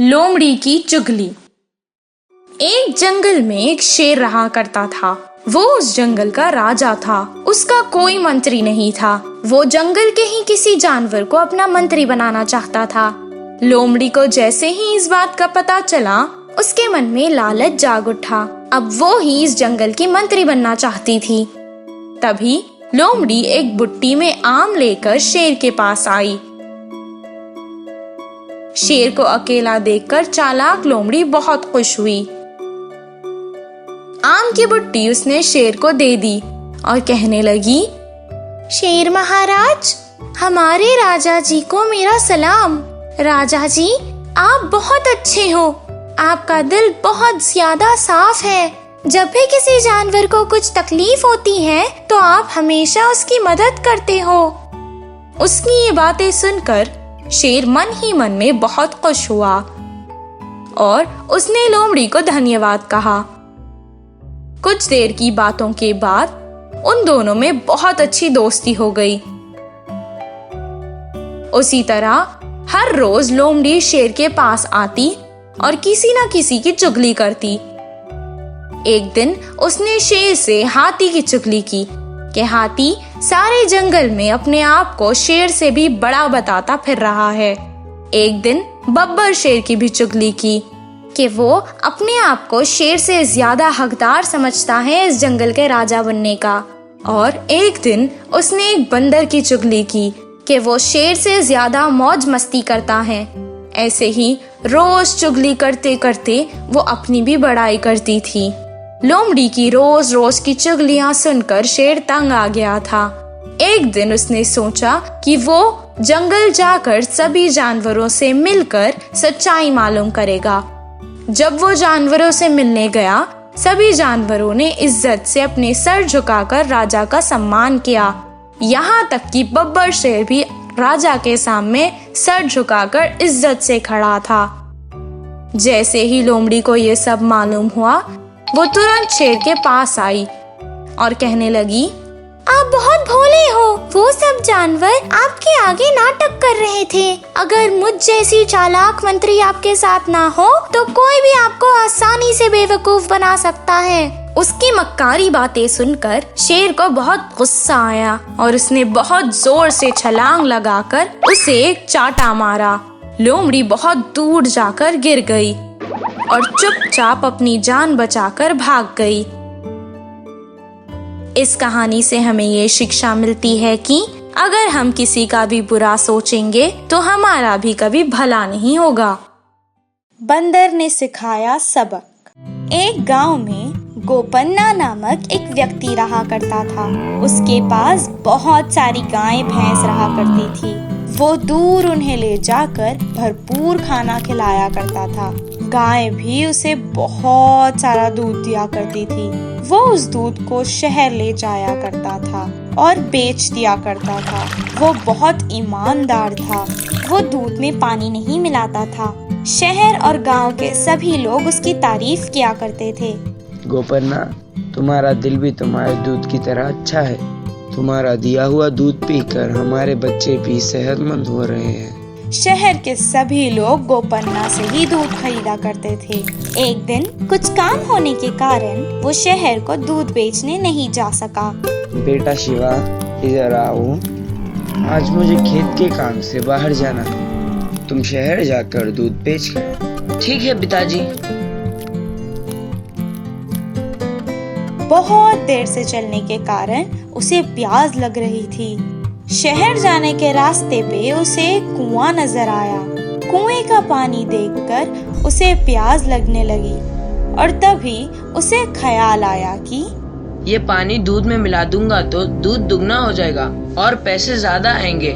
लोमड़ी की चुगली। एक जंगल में एक शेर रहा करता था। वो उस जंगल का राजा था। उसका कोई मंत्री नहीं था। वो जंगल के ही किसी जानवर को अपना मंत्री बनाना चाहता था। लोमड़ी को जैसे ही इस बात का पता चला, उसके मन में लालच जाग उठा। अब वो ही इस जंगल की मंत्री बनना चाहती थी। तभी लोमड़ी एक बुट्टी में आम लेकर शेर के पास आई। शेर को अकेला देखकर चालाक लोमड़ी बहुत खुश हुई। आम की बुट्टी उसने शेर को दे दी और कहने लगी, शेर महाराज, हमारे राजा जी को मेरा सलाम। राजा जी, आप बहुत अच्छे हो। आपका दिल बहुत ज्यादा साफ है। जब भी किसी जानवर को कुछ तकलीफ होती है तो आप हमेशा उसकी मदद करते हो। उसकी ये बातें सुनकर शेर मन ही मन में बहुत खुश हुआ और उसने लोमड़ी को धन्यवाद कहा। कुछ देर की बातों के बाद उन दोनों में बहुत अच्छी दोस्ती हो गई। उसी तरह हर रोज लोमड़ी शेर के पास आती और किसी न किसी की चुगली करती। एक दिन उसने शेर से हाथी की चुगली की कि हाथी सारे जंगल में अपने आप को शेर से भी बड़ा बताता फिर रहा है। एक दिन बब्बर शेर की भी चुगली की कि वो अपने आप को शेर से ज्यादा हकदार समझता है इस जंगल के राजा बनने का। और एक दिन उसने एक बंदर की चुगली की कि वो शेर से ज्यादा मौज मस्ती करता है। ऐसे ही रोज चुगली करते करते वो अपनी भी बड़ाई करती थी। लोमड़ी की रोज रोज की चुगलियां सुनकर शेर तंग आ गया था। एक दिन उसने सोचा कि वो जंगल जाकर सभी जानवरों से मिलकर सच्चाई मालूम करेगा। जब वो जानवरों से मिलने गया, सभी जानवरों ने इज्जत से अपने सर झुकाकर राजा का सम्मान किया। यहाँ तक कि बब्बर शेर भी राजा के सामने सर झुकाकर इज्जत से खड़ा था। जैसे ही लोमड़ी को ये सब मालूम हुआ, वो तुरंत शेर के पास आई और कहने लगी, आप बहुत भोले हो। वो सब जानवर आपके आगे नाटक कर रहे थे। अगर मुझ जैसी चालाक मंत्री आपके साथ ना हो तो कोई भी आपको आसानी से बेवकूफ बना सकता है। उसकी मक्कारी बातें सुनकर शेर को बहुत गुस्सा आया और उसने बहुत जोर से छलांग लगाकर उसे एक चाटा मारा। लोमड़ी बहुत दूर जाकर गिर गई और चुपचाप अपनी जान बचाकर भाग गई। इस कहानी से हमें ये शिक्षा मिलती है कि अगर हम किसी का भी बुरा सोचेंगे तो हमारा भी कभी भला नहीं होगा। बंदर ने सिखाया सबक। एक गांव में गोपन्ना नामक एक व्यक्ति रहा करता था। उसके पास बहुत सारी गायें भैंस रहा करती थी। वो दूर उन्हें ले जाकर भरपूर खाना खिलाया करता था। गायें भी उसे बहुत सारा दूध दिया करती थी। वो उस दूध को शहर ले जाया करता था और बेच दिया करता था। वो बहुत ईमानदार था। वो दूध में पानी नहीं मिलाता था। शहर और गांव के सभी लोग उसकी तारीफ किया करते थे। गोपन्ना, तुम्हारा दिल भी तुम्हारे दूध की तरह अच्छा है। तुम्हारा दिया हुआ दूध पीकर हमारे बच्चे भी सेहतमंद हो रहे हैं। शहर के सभी लोग गोपन्ना से ही दूध खरीदा करते थे। एक दिन कुछ काम होने के कारण वो शहर को दूध बेचने नहीं जा सका। बेटा शिवा, इधर आओ। आज मुझे खेत के काम से बाहर जाना है। तुम शहर जाकर दूध बेच कर। ठीक है पिताजी। बहुत देर से चलने के कारण उसे प्यास लग रही थी। शहर जाने के रास्ते पे उसे एक कुआं नजर आया। कुएं का पानी देखकर उसे प्यास लगने लगी और तभी उसे ख्याल आया कि ये पानी दूध में मिला दूंगा तो दूध दुगना हो जाएगा और पैसे ज्यादा आएंगे।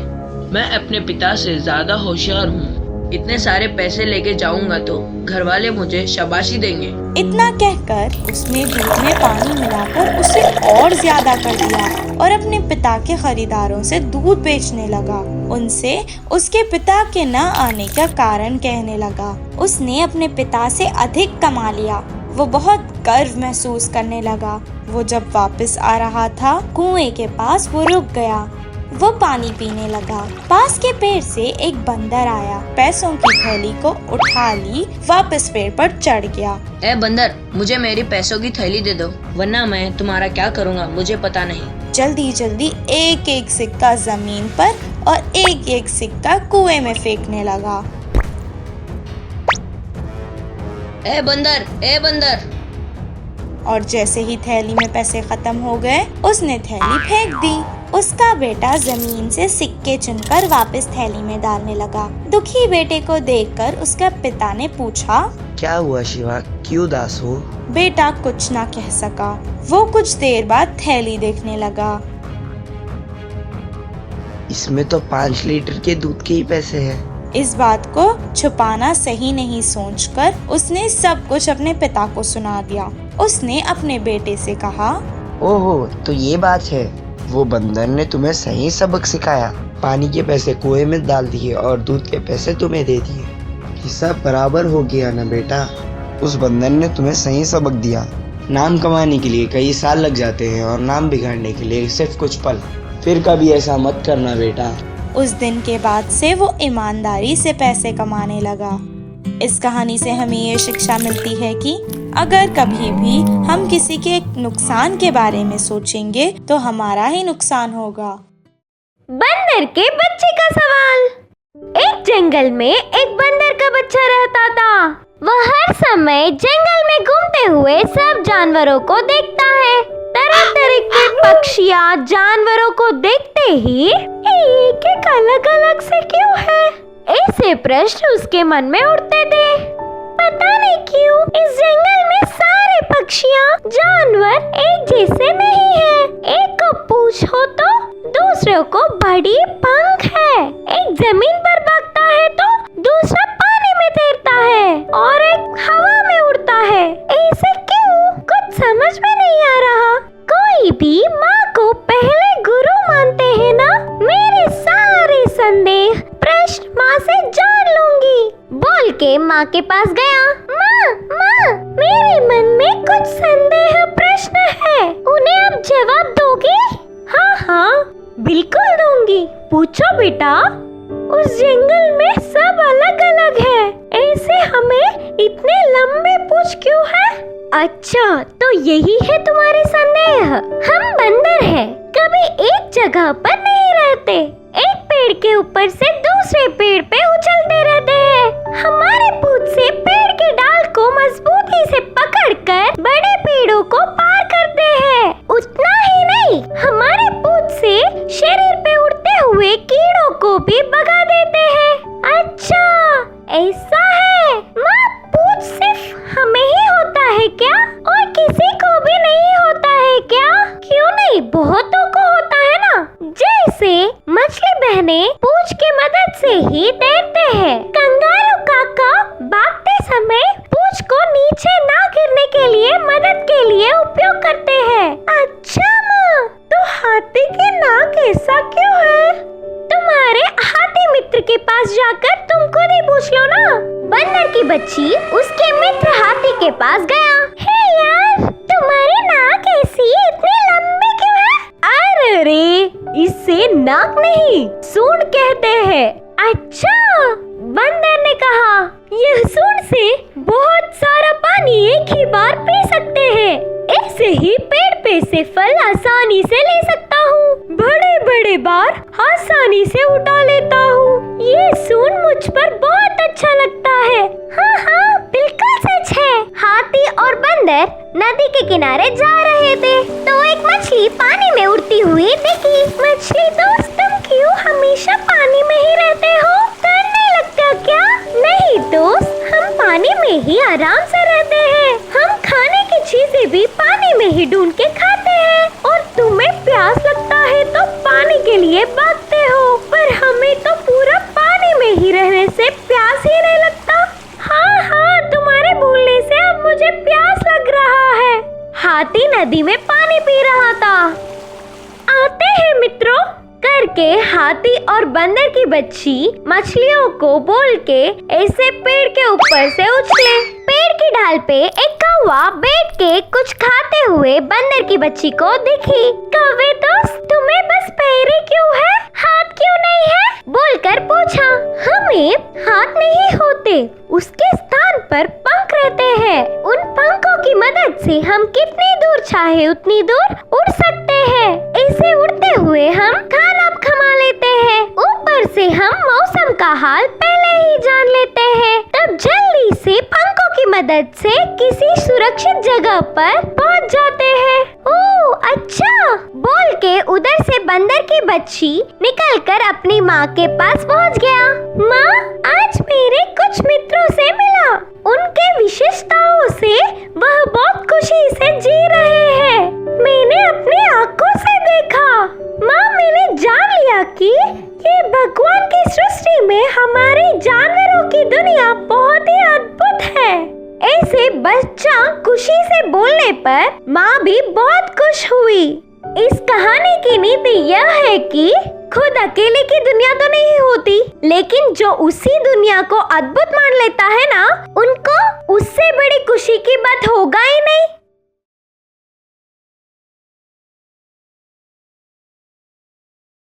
मैं अपने पिता से ज्यादा होशियार हूँ। इतने सारे पैसे लेके जाऊंगा तो घर वाले मुझे शाबाशी देंगे। इतना कहकर उसने दूध में पानी मिलाकर उसे और ज्यादा कर दिया और अपने पिता के खरीदारों से दूध बेचने लगा। उनसे उसके पिता के न आने का कारण कहने लगा। उसने अपने पिता से अधिक कमा लिया। वो बहुत गर्व महसूस करने लगा। वो जब वापस आ रहा था, कुएं के पास वो रुक गया। वो पानी पीने लगा। पास के पेड़ से एक बंदर आया, पैसों की थैली को उठा ली, वापस पेड़ पर चढ़ गया। ए बंदर, मुझे मेरी पैसों की थैली दे दो, वरना मैं तुम्हारा क्या करूँगा मुझे पता नहीं। जल्दी जल्दी एक एक सिक्का जमीन पर और एक एक सिक्का कुएं में फेंकने लगा। ए बंदर, ए बंदर। और जैसे ही थैली में पैसे खत्म हो गए, उसने थैली फेंक दी। उसका बेटा जमीन से सिक्के चुनकर वापस थैली में डालने लगा। दुखी बेटे को देखकर उसके पिता ने पूछा, क्या हुआ शिवा, क्यों उदास हो? बेटा कुछ ना कह सका। वो कुछ देर बाद थैली देखने लगा। इसमें तो 5 लीटर के दूध के ही पैसे हैं। इस बात को छुपाना सही नहीं सोचकर उसने सब कुछ अपने पिता को सुना दिया। उसने अपने बेटे से कहा, ओहो, तो ये बात है। वो बंदर ने तुम्हें सही सबक सिखाया। पानी के पैसे कुएं में डाल दिए और दूध के पैसे तुम्हें दे दिए। हिस्सा बराबर हो गया ना बेटा। उस बंदर ने तुम्हें सही सबक दिया। नाम कमाने के लिए कई साल लग जाते हैं और नाम बिगाड़ने के लिए सिर्फ कुछ पल। फिर कभी ऐसा मत करना बेटा। उस दिन के बाद से वो ईमानदारी से पैसे कमाने लगा। इस कहानी से हमें ये शिक्षा मिलती है कि अगर कभी भी हम किसी के नुकसान के बारे में सोचेंगे तो हमारा ही नुकसान होगा। बंदर के बच्चे का सवाल। एक जंगल में एक बंदर का बच्चा रहता था। वह हर समय जंगल में घूमते हुए सब जानवरों को देखता है। तरह तरह के पक्षियाँ जानवरों को देखते ही एक एक अलग अलग से क्यों है, ऐसे प्रश्न उसके मन में उठते थे। पता नहीं क्यों इस जंगल में सारे पक्षियाँ जानवर एक जैसे नहीं है। एक को पूंछ हो तो दूसरे को बड़ी पंख है। एक जमीन पर भागता है तो दूसरा पानी में तैरता है और एक हवा में उड़ता है। ऐसे क्यों, कुछ समझ में नहीं आ रहा। कोई भी माँ को पहले गुरु मानते हैं ना। मेरे सारे संदेह प्रश्न माँ से जान लूंगी, बोल के माँ के पास गया। माँ, मेरे मन में कुछ संदेह प्रश्न है, उन्हें आप जवाब दोगे? हाँ, बिल्कुल दूंगी। पूछो बेटा। उस जंगल में सब अलग अलग है, ऐसे हमें इतने लंबे पूंछ क्यों है? अच्छा, तो यही है तुम्हारे संदेह। हम बंदर हैं, कभी एक जगह पर नहीं रहते। एक पेड़ के ऊपर से दूसरे पेड़ पे उछलते रहते हैं। हमारे पूंछ से पेड़ के डाल को मजबूती से पकड़कर बड़े पेड़ों को पार करते हैं। उतना ही नहीं, हमारे पूंछ से शरीर पे उड़ते हुए कीड़ों को भी भगा देते हैं। अच्छा, ऐसा है। माँ, पूंछ सिर्फ हमें ही होता है क्या, और किसी को भी नहीं होता है क्या? क्यों नहीं, बहुतों को होता है ना। जैसे मछली बहने पूंछ की मदद से ही तैरते हैं। कंगारू काका भागते समय पूंछ को नीचे ना गिरने के लिए मदद के लिए उपयोग करते हैं। अच्छा माँ, तो हाथी की नाक ऐसा क्यों है? तुम्हारे हाथी मित्र के पास जाकर तुम खुद ही पूछ लो ना। बंदर की बच्ची उसके मित्र हाथी के पास गया। हे यार, तुम्हारी नाक ऐसी इतनी लंबी क्यों है? अरे, इससे नाक नहीं, सूंड कहते हैं। अच्छा, बंदर ने कहा, यह सूंड से बहुत सारा पानी एक ही बार पी सकते हैं। ऐसे ही पेड़ पे से फल आसानी से ले सकता हूँ। बड़े बड़े बार आसानी से उठा लेता हूँ। ये सूंड मुझ पर बहुत अच्छा लगता है। हाँ, बिल्कुल सच है। हाथी और बंदर नदी के किनारे जा रहे थे तो एक मछली पानी में उड़ती हुई दिखी। मछली दोस्त, तुम क्यों हमेशा पानी में ही रहते हो? डर नहीं लगता क्या? नहीं दोस्त, हम पानी में ही आराम से रहते हैं। हम खाने की चीजें भी पानी में ही ढूंढ के खाते हैं, और तुम्हें प्यास लगता है तो पानी के लिए भागते हो, पर हमें तो पूरा पानी में ही रहने से प्यास ही नहीं लगता। हाँ, तुम्हारे बोलने से अब मुझे प्यास लग रहा है। हाथी नदी में पानी पी रहा था। आते हैं मित्रों करके हाथी और बंदर की बच्ची मछलियों को बोल के ऐसे पेड़ के ऊपर से उछले। पेड़ की ढाल पे एक कौवा बैठ के कुछ खाते हुए बंदर की बच्ची को दिखी। कौवे दोस्त, तुम में बस पैर ही क्यों है, हाथ क्यों नहीं है? बोलकर पूछा। हमें हाथ नहीं होते, उसके स्थान पर पंख रहते हैं। उन पंखों की मदद से हम कितनी दूर चाहे उतनी दूर उड़ सकते हैं। ऐसे उड़ते हुए हम खाना खा लेते हैं। ऊपर से हम मौसम का हाल पहले ही जान लेते हैं। तब जल्दी से पंखों की मदद से किसी सुरक्षित जगह पर पहुंच जाते हैं। ओह अच्छा, बोल के उधर से बंदर की बच्ची निकलकर अपनी माँ के पास पहुंच गया। माँ, आज मेरे कुछ मित्रों से मिला। उनके विशेषताओं से वह बहुत खुशी से जी रहे हैं। मैंने अपनी आंखों से देखा। माँ, मैंने जान लिया कि ये भगवान की सृष्टि में हमारे जानवरों की दुनिया बहुत ही अद्भुत है। ऐसे बच्चा खुशी से बोलने पर माँ भी बहुत खुश हुई। इस कहानी की नीति यह है कि खुद अकेले की दुनिया तो नहीं होती, लेकिन जो उसी दुनिया को अद्भुत मान लेता है ना, उनको उससे बड़ी खुशी की बात होगा ही